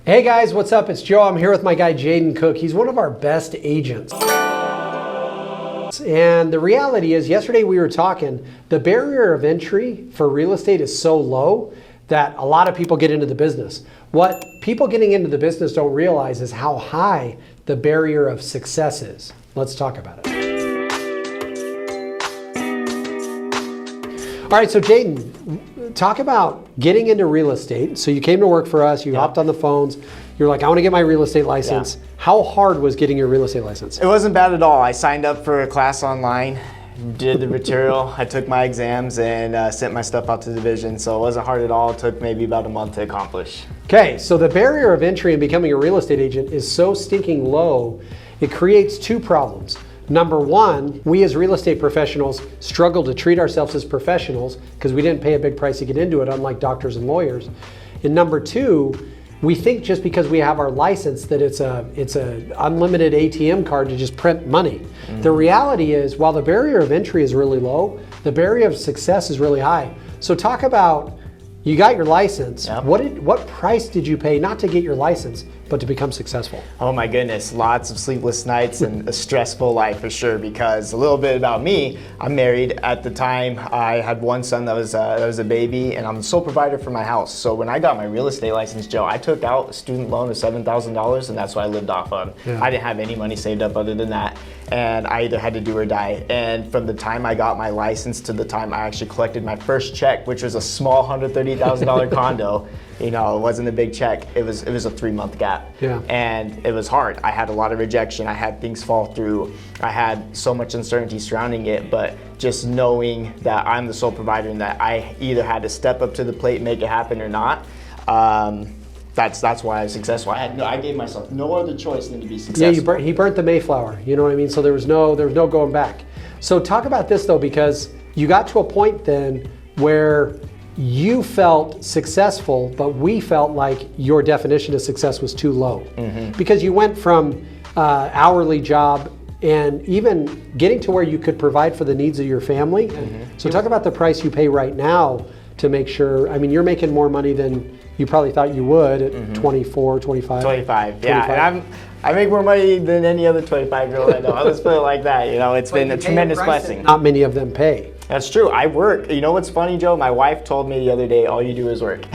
Hey guys, what's up? It's Joe. I'm here with my guy Jayden Cook. He's one of our best agents. And the reality is, yesterday we were talking, the barrier of entry for real estate is so low that a lot of people get into the business. What people getting into the business don't realize is how high the barrier of success is. Let's talk about it. All right, so Jayden, talk about getting into real estate. So you came to work for us, you hopped on the phones, you're like, I want to get my real estate license. Yeah. How hard was getting your real estate license? It wasn't bad at all. I signed up for a class online, did the material, I took my exams and sent my stuff out to the division. So it wasn't hard at all. It took maybe about a month to accomplish. Okay, so the barrier of entry in becoming a real estate agent is so stinking low, it creates two problems. Number one, we as real estate professionals struggle to treat ourselves as professionals because we didn't pay a big price to get into it, unlike doctors and lawyers. And number two, we think just because we have our license that it's a unlimited ATM card to just print money. Mm-hmm. The reality is, while the barrier of entry is really low, the barrier of success is really high. So talk about, you got your license. Yep. What price did you pay, not to get your license, but to become successful? Oh my goodness, lots of sleepless nights and a stressful life for sure, because a little bit about me, I'm married. At the time, I had one son that was a baby, and I'm the sole provider for my house. So when I got my real estate license, Joe, I took out a student loan of $7,000, and that's what I lived off on. Yeah. I didn't have any money saved up other than that, and I either had to do or die. And from the time I got my license to the time I actually collected my first check, which was a small $130,000 condo, you know, it wasn't a big check. It was a 3-month gap. Yeah. And it was hard. I had a lot of rejection. I had things fall through. I had so much uncertainty surrounding it, but just knowing that I'm the sole provider and that I either had to step up to the plate and make it happen or not, that's why I was successful. I gave myself no other choice than to be successful. Yeah, he burnt the Mayflower, you know what I mean? So there was no going back. So talk about this though, because you got to a point then where you felt successful, but we felt like your definition of success was too low. Mm-hmm. Because you went from hourly job and even getting to where you could provide for the needs of your family. Mm-hmm. So talk about the price you pay right now to make sure, I mean, you're making more money than you probably thought you would at 24, 25. 25, yeah. And I make more money than any other 25-year-old I know. Let's put it like that. You know, it's been a tremendous blessing. Not many of them pay. That's true. I work. You know what's funny, Joe? My wife told me the other day, all you do is work.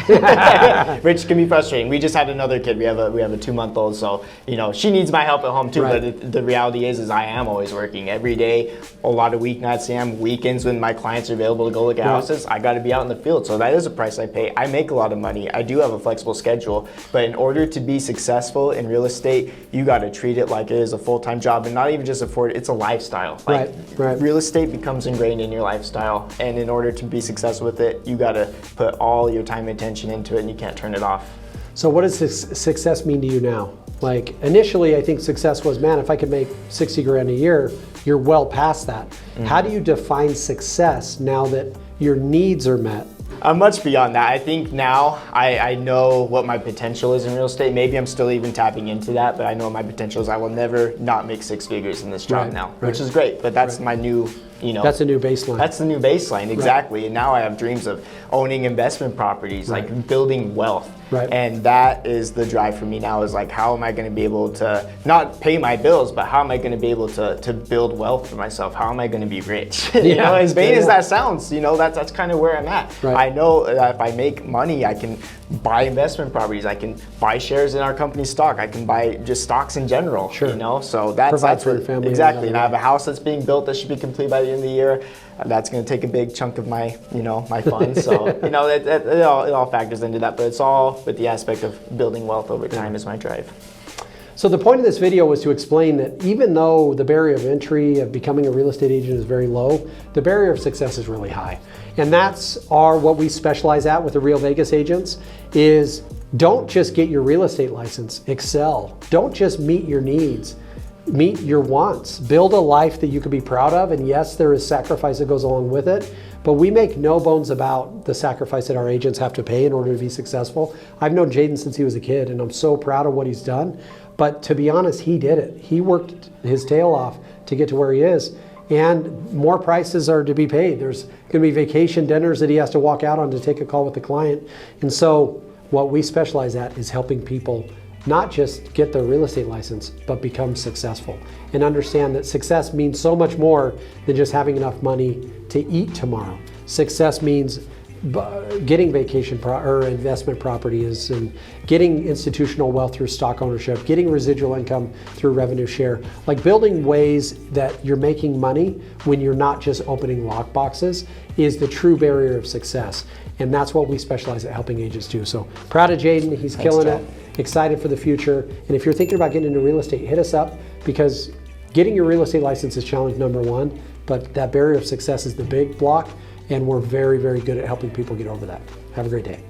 Which can be frustrating. We just had another kid. We have a 2-month-old, so you know she needs my help at home too. Right. But the reality is I am always working every day. A lot of weeknights, weekends when my clients are available to go look at houses. I got to be out in the field, so that is a price I pay. I make a lot of money. I do have a flexible schedule, but in order to be successful in real estate, you got to treat it like it is a full-time job, and not even just afford it. It's a lifestyle. Like, right. Real estate becomes ingrained in your life. And in order to be successful with it, you got to put all your time and attention into it, and you can't turn it off. So what does success mean to you now? Like initially, I think success was, man, if I could make 60 grand a year, you're well past that. Mm-hmm. How do you define success now that your needs are met? I'm much beyond that. I think now I know what my potential is in real estate. Maybe I'm still even tapping into that, but I know my potential is I will never not make 6 figures in this job now, which is great. But that's my new, that's a new baseline. That's the new baseline, exactly. Right. And now I have dreams of owning investment properties, like building wealth. Right. And that is the drive for me now, is like, how am I going to be able to not pay my bills, but how am I going to be able to build wealth for myself? How am I going to be rich? You know, as vain as that sounds, that's kind of where I'm at. Right. I know that if I make money, I can buy investment properties. I can buy shares in our company stock. I can buy just stocks in general. Sure. So that's for your family. Exactly. And I have a house that's being built that should be complete by the end of the year. That's going to take a big chunk of my, my funds. So, it all factors into that. But it's all with the aspect of building wealth over time is my drive. So the point of this video was to explain that even though the barrier of entry of becoming a real estate agent is very low, the barrier of success is really high. And that's what we specialize at with the Real Vegas agents is don't just get your real estate license, excel. Don't just meet your needs. Meet your wants, build a life that you can be proud of, and yes, there is sacrifice that goes along with it, but we make no bones about the sacrifice that our agents have to pay in order to be successful. I've known Jayden since he was a kid, and I'm so proud of what he's done, but to be honest, he did it. He worked his tail off to get to where he is, and more prices are to be paid. There's going to be vacation dinners that he has to walk out on to take a call with the client, and so What we specialize at is helping people not just get their real estate license, but become successful and understand that success means so much more than just having enough money to eat tomorrow. Success means getting vacation or investment properties and getting institutional wealth through stock ownership, getting residual income through revenue share, like building ways that you're making money when you're not just opening lock boxes is the true barrier of success. And that's what we specialize at helping agents do. So proud of Jayden, he's killing it, excited for the future. And if you're thinking about getting into real estate, hit us up, because getting your real estate license is challenge number one, but that barrier of success is the big block. And we're very, very good at helping people get over that. Have a great day.